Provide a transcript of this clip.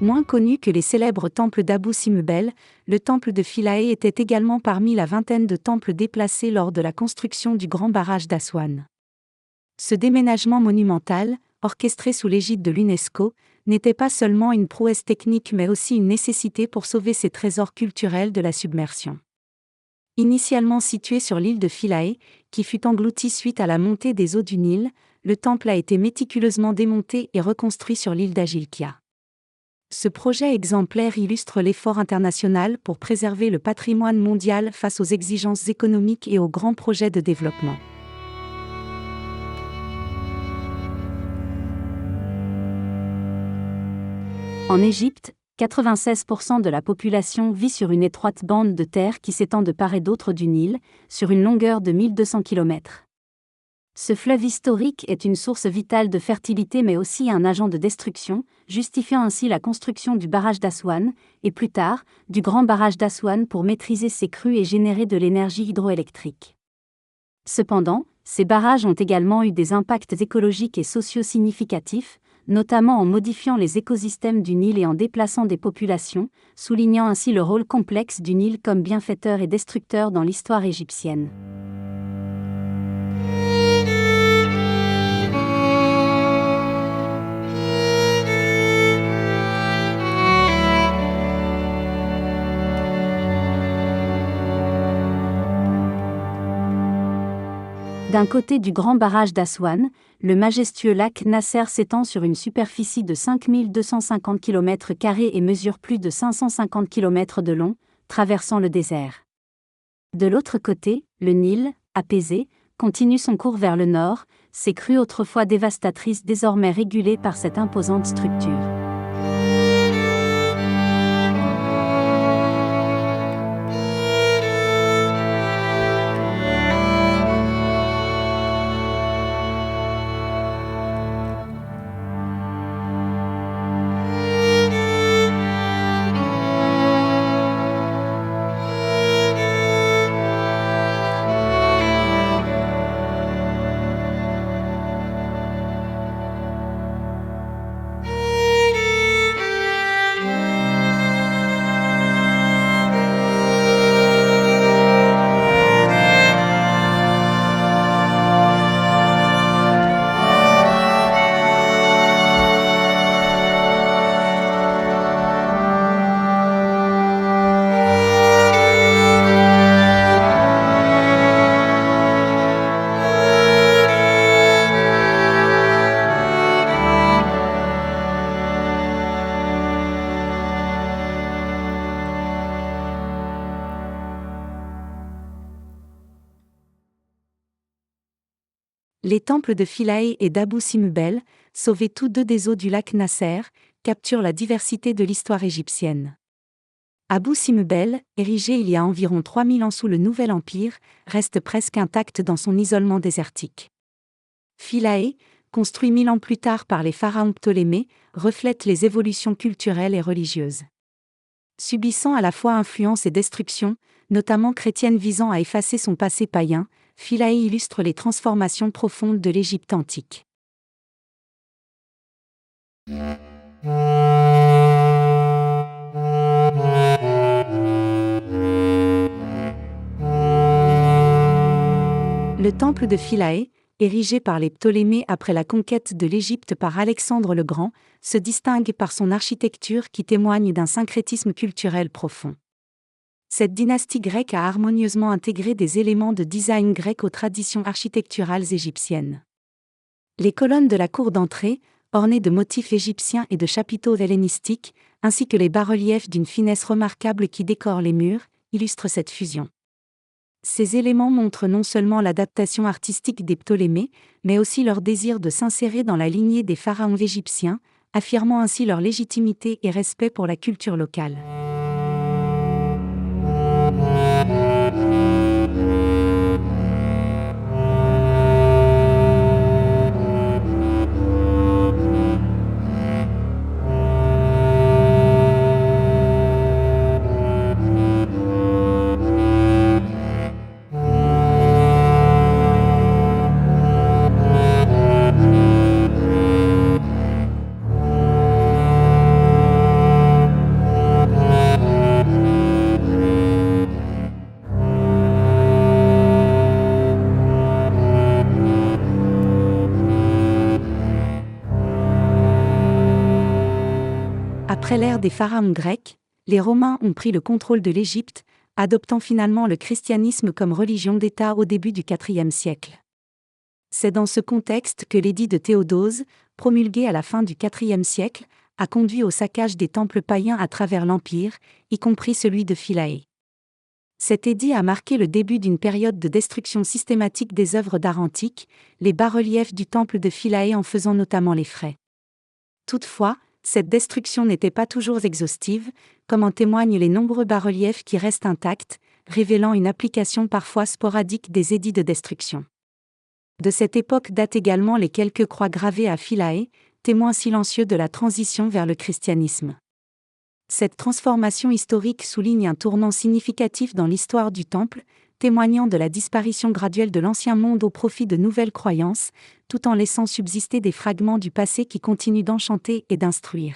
Moins connu que les célèbres temples d'Abou Simbel, le temple de Philae était également parmi la vingtaine de temples déplacés lors de la construction du grand barrage d'Aswan. Ce déménagement monumental, orchestré sous l'égide de l'UNESCO, n'était pas seulement une prouesse technique mais aussi une nécessité pour sauver ces trésors culturels de la submersion. Initialement situé sur l'île de Philae, qui fut engloutie suite à la montée des eaux du Nil, le temple a été méticuleusement démonté et reconstruit sur l'île d'Ajilkia. Ce projet exemplaire illustre l'effort international pour préserver le patrimoine mondial face aux exigences économiques et aux grands projets de développement. En Égypte, 96% de la population vit sur une étroite bande de terre qui s'étend de part et d'autre du Nil, sur une longueur de 1200 km. Ce fleuve historique est une source vitale de fertilité mais aussi un agent de destruction, justifiant ainsi la construction du barrage d'Aswan, et plus tard, du grand barrage d'Aswan pour maîtriser ses crues et générer de l'énergie hydroélectrique. Cependant, ces barrages ont également eu des impacts écologiques et sociaux significatifs, notamment en modifiant les écosystèmes du Nil et en déplaçant des populations, soulignant ainsi le rôle complexe du Nil comme bienfaiteur et destructeur dans l'histoire égyptienne. D'un côté du grand barrage d'Aswan, le majestueux lac Nasser s'étend sur une superficie de 5250 km² et mesure plus de 550 km de long, traversant le désert. De l'autre côté, le Nil, apaisé, continue son cours vers le nord, ses crues autrefois dévastatrices désormais régulées par cette imposante structure. Les temples de Philae et d'Abou Simbel, sauvés tous deux des eaux du lac Nasser, capturent la diversité de l'histoire égyptienne. Abou Simbel, érigé il y a environ 3000 ans sous le Nouvel Empire, reste presque intact dans son isolement désertique. Philae, construit 1000 ans plus tard par les pharaons Ptolémée, reflète les évolutions culturelles et religieuses. Subissant à la fois influence et destruction, notamment chrétienne visant à effacer son passé païen, Philae illustre les transformations profondes de l'Égypte antique. Le temple de Philae, érigé par les Ptolémées après la conquête de l'Égypte par Alexandre le Grand, se distingue par son architecture qui témoigne d'un syncrétisme culturel profond. Cette dynastie grecque a harmonieusement intégré des éléments de design grec aux traditions architecturales égyptiennes. Les colonnes de la cour d'entrée, ornées de motifs égyptiens et de chapiteaux hellénistiques, ainsi que les bas-reliefs d'une finesse remarquable qui décorent les murs, illustrent cette fusion. Ces éléments montrent non seulement l'adaptation artistique des Ptolémées, mais aussi leur désir de s'insérer dans la lignée des pharaons égyptiens, affirmant ainsi leur légitimité et respect pour la culture locale. l'ère des pharaons grecs, les Romains ont pris le contrôle de l'Égypte, adoptant finalement le christianisme comme religion d'État au début du IVe siècle. C'est dans ce contexte que l'édit de Théodose, promulgué à la fin du IVe siècle, a conduit au saccage des temples païens à travers l'Empire, y compris celui de Philae. Cet édit a marqué le début d'une période de destruction systématique des œuvres d'art antique, les bas-reliefs du temple de Philae en faisant notamment les frais. Toutefois, cette destruction n'était pas toujours exhaustive, comme en témoignent les nombreux bas-reliefs qui restent intacts, révélant une application parfois sporadique des édits de destruction. De cette époque datent également les quelques croix gravées à Philae, témoins silencieux de la transition vers le christianisme. Cette transformation historique souligne un tournant significatif dans l'histoire du Temple, témoignant de la disparition graduelle de l'Ancien Monde au profit de nouvelles croyances, tout en laissant subsister des fragments du passé qui continuent d'enchanter et d'instruire.